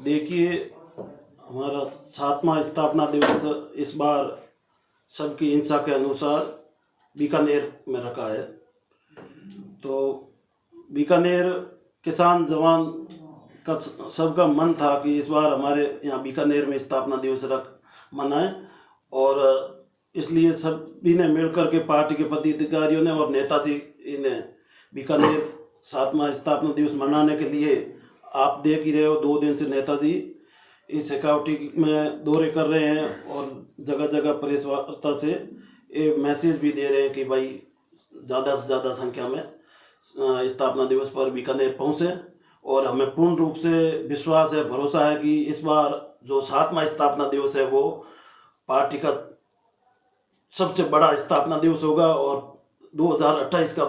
देखिए, हमारा 7वां स्थापना दिवस इस बार सबकी इच्छा के अनुसार बीकानेर में रखा है। तो बीकानेर किसान जवान का सबका मन था कि इस बार हमारे यहाँ बीकानेर में स्थापना दिवस रख मनाएं, और इसलिए सभी ने मिलकर के पार्टी के पदाधिकारियों ने और नेताजी ने बीकानेर 7वां स्थापना दिवस मनाने के लिए, आप देख ही रहे हो 2 दिन से नेताजी इस सिक्योरिटी में दौरे कर रहे हैं और जगह जगह प्रेस वार्ता से ये मैसेज भी दे रहे हैं कि भाई ज़्यादा से ज़्यादा संख्या में स्थापना दिवस पर बीकानेर पहुँचे। और हमें पूर्ण रूप से विश्वास है, भरोसा है कि इस बार जो 7वां स्थापना दिवस है वो पार्टी का सबसे बड़ा स्थापना दिवस होगा और 2028 का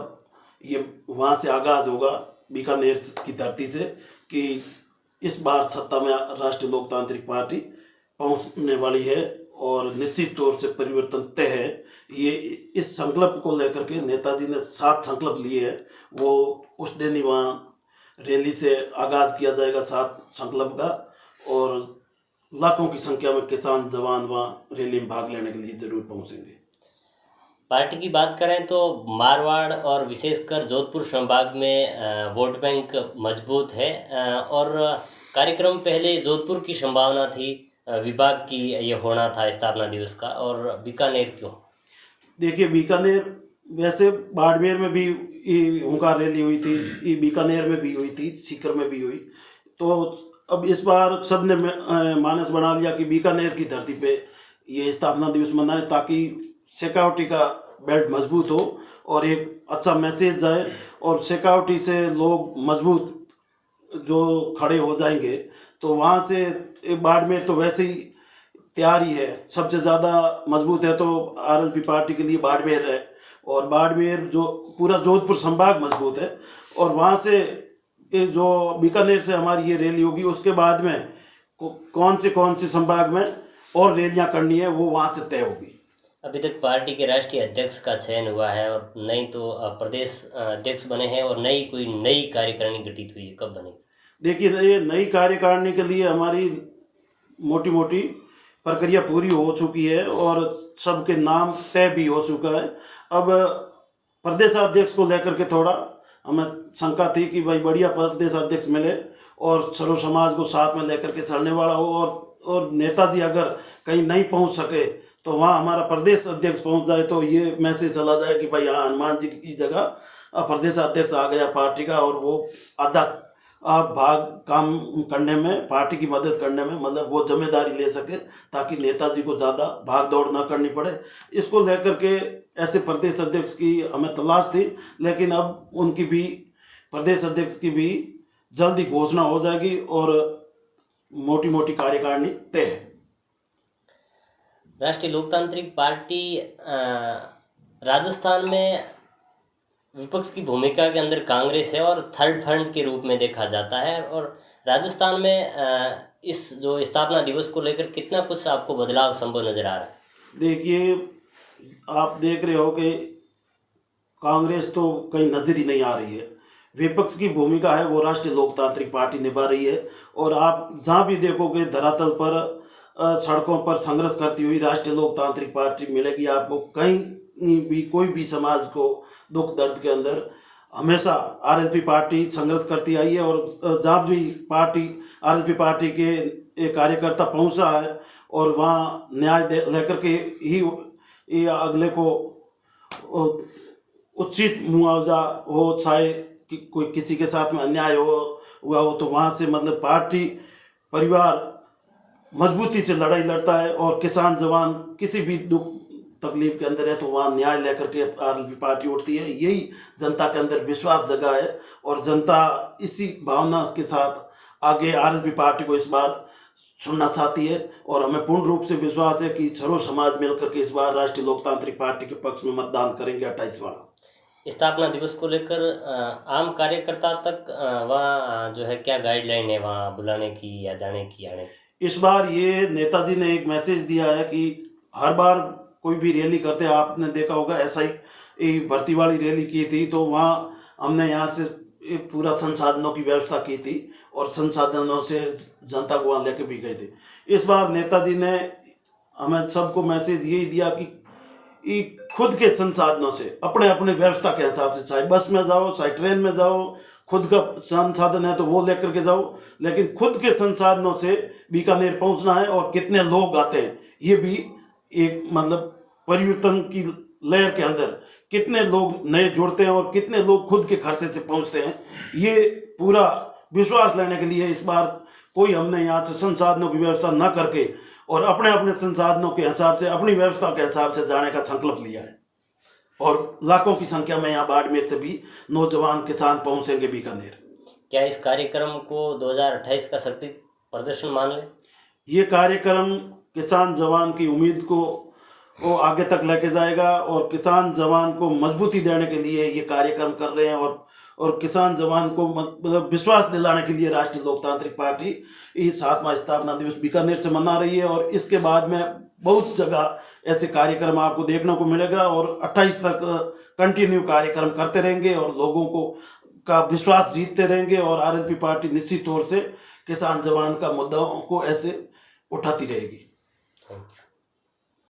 ये वहाँ से आगाज़ होगा बीकानेर की धरती से, कि इस बार सत्ता में राष्ट्रीय लोकतांत्रिक पार्टी पहुँचने वाली है और निश्चित तौर से परिवर्तन तय है। ये इस संकल्प को लेकर के नेताजी ने 7 संकल्प लिए हैं, वो उस दिन ही वहाँ रैली से आगाज़ किया जाएगा 7 संकल्प का, और लाखों की संख्या में किसान जवान वहाँ रैली में भाग लेने के लिए जरूर पहुँचेंगे। पार्टी की बात करें तो मारवाड़ और विशेषकर जोधपुर संभाग में वोट बैंक मजबूत है, और कार्यक्रम पहले जोधपुर की संभावना थी, विभाग की ये होना था स्थापना दिवस का, और बीकानेर क्यों? देखिए, बीकानेर वैसे बाड़मेर में भी हुंकार रैली हुई थी, बीकानेर में भी हुई थी, सीकर में भी हुई। तो अब इस बार सब ने मानस बना लिया कि बीकानेर की धरती पे ये स्थापना दिवस मनाए, ताकि सिक्योरिटी का बेल्ट मजबूत हो और एक अच्छा मैसेज जाए, और सिक्योरिटी से लोग मजबूत जो खड़े हो जाएंगे तो वहाँ से बाड़मेर तो वैसे ही तैयार ही है, सबसे ज़्यादा मजबूत है तो आरएलपी पार्टी के लिए बाड़मेर है, और बाड़मेर जो पूरा जोधपुर संभाग मजबूत है। और वहाँ से ये जो बीकानेर से हमारी ये रैली होगी, उसके बाद में कौन से संभाग में और रैलियाँ करनी है वो वहाँ से तय होगी। अभी तक पार्टी के राष्ट्रीय अध्यक्ष का चयन हुआ है और नहीं तो प्रदेश अध्यक्ष बने हैं, और कोई नई कार्यकारिणी गठित हुई है, कब बनेगी? देखिए, ये नई कार्यकारिणी के लिए हमारी मोटी मोटी प्रक्रिया पूरी हो चुकी है और सबके नाम तय भी हो चुका है। अब प्रदेशाध्यक्ष को लेकर के थोड़ा हमें शंका थी कि भाई बढ़िया प्रदेशाध्यक्ष मिले और सर्व समाज को साथ में लेकर के चलने वाला हो, और नेताजी अगर कहीं नहीं पहुंच सके तो वहाँ हमारा प्रदेश अध्यक्ष पहुंच जाए तो ये मैसेज चला जाए कि भाई हाँ, हनुमान जी की जगह प्रदेशाध्यक्ष आ गया पार्टी का, और वो आधा भाग काम करने में, पार्टी की मदद करने में, मतलब वो जिम्मेदारी ले सके ताकि नेताजी को ज़्यादा भाग दौड़ ना करनी पड़े। इसको लेकर के ऐसे प्रदेश अध्यक्ष की हमें तलाश थी, लेकिन अब उनकी भी, प्रदेश अध्यक्ष की भी जल्दी घोषणा हो जाएगी और मोटी मोटी कार्यकारिणी तय है। राष्ट्रीय लोकतांत्रिक पार्टी राजस्थान में विपक्ष की भूमिका के अंदर कांग्रेस है और थर्ड फ्रंट के रूप में देखा जाता है, और राजस्थान में इस जो स्थापना दिवस को लेकर कितना कुछ आपको बदलाव संभव नजर आ रहा है? देखिए, आप देख रहे हो कि कांग्रेस तो कहीं नजर ही नहीं आ रही है। विपक्ष की भूमिका है वो राष्ट्रीय लोकतांत्रिक पार्टी निभा रही है, और आप जहाँ भी देखोगे धरातल पर सड़कों पर संघर्ष करती हुई राष्ट्रीय लोकतांत्रिक पार्टी मिलेगी आपको। कहीं भी कोई भी समाज को दुख दर्द के अंदर हमेशा आरएलपी पार्टी संघर्ष करती आई है, और जहाँ भी आरएलपी पार्टी के कार्यकर्ता पहुँचा है और वहाँ न्याय लेकर के ही ये अगले को उचित मुआवजा हो, चाहे कि कोई किसी के साथ में अन्याय हुआ हो तो वहाँ से मतलब पार्टी परिवार मजबूती से लड़ाई लड़ता है, और किसान जवान किसी भी दुख तकलीफ के अंदर है तो वहाँ न्याय लेकर के आरएलपी पार्टी उठती है। यही जनता के अंदर विश्वास जगा है, और जनता इसी भावना के साथ आगे आरएलपी पार्टी को इस बार चुनना चाहती है, और हमें पूर्ण रूप से विश्वास है कि सर्व समाज मिलकर के इस बार राष्ट्रीय लोकतांत्रिक पार्टी के पक्ष में मतदान करेंगे 28 वाला। स्थापना दिवस को लेकर आम कार्यकर्ता तक वहाँ जो है क्या गाइडलाइन है वहाँ बुलाने की या जाने की आने की? इस बार ये नेताजी ने एक मैसेज दिया है कि हर बार कोई भी रैली करते हैं, आपने देखा होगा ऐसा ही भर्ती वाली रैली की थी, तो वहाँ हमने यहाँ से ये पूरा संसाधनों की व्यवस्था की थी और संसाधनों से जनता को वहाँ लेके भी गए थे। इस बार नेताजी ने हमें सबको मैसेज यही दिया कि ये खुद के संसाधनों से अपने अपने व्यवस्था के हिसाब से, चाहे बस में जाओ चाहे ट्रेन में जाओ, खुद का संसाधन है तो वो लेकर के जाओ, लेकिन खुद के संसाधनों से बीकानेर पहुंचना है। और कितने लोग आते हैं ये भी एक मतलब परिवर्तन की लहर के अंदर कितने लोग नए जुड़ते हैं और कितने लोग खुद के खर्चे से पहुंचते हैं, ये पूरा विश्वास लेने के लिए इस बार कोई हमने यहाँ से संसाधनों की व्यवस्था न करके और अपने अपने संसाधनों के हिसाब से अपनी व्यवस्था के हिसाब से जाने का संकल्प लिया है। और लाखों की संख्या में यहाँ बाड़मेर से भी नौजवान किसान पहुंचेंगे बीकानेर। क्या इस कार्यक्रम को 2028 का शक्ति प्रदर्शन मान लें? ये कार्यक्रम किसान जवान की उम्मीद को वो आगे तक लेके जाएगा और किसान जवान को मजबूती देने के लिए ये कार्यक्रम कर रहे हैं। और किसान जवान को मतलब विश्वास दिलाने के लिए राष्ट्रीय लोकतांत्रिक पार्टी इस 7वां स्थापना दिवस बीकानेर से मना रही है। और इसके बाद में बहुत जगह ऐसे कार्यक्रम आपको देखने को मिलेगा और 28 तक कंटिन्यू कार्यक्रम करते रहेंगे और लोगों को का विश्वास जीतते रहेंगे। और आरएलपी पार्टी निश्चित तौर से किसान जवान का मुद्दाओं को ऐसे उठाती रहेगी। Thank you.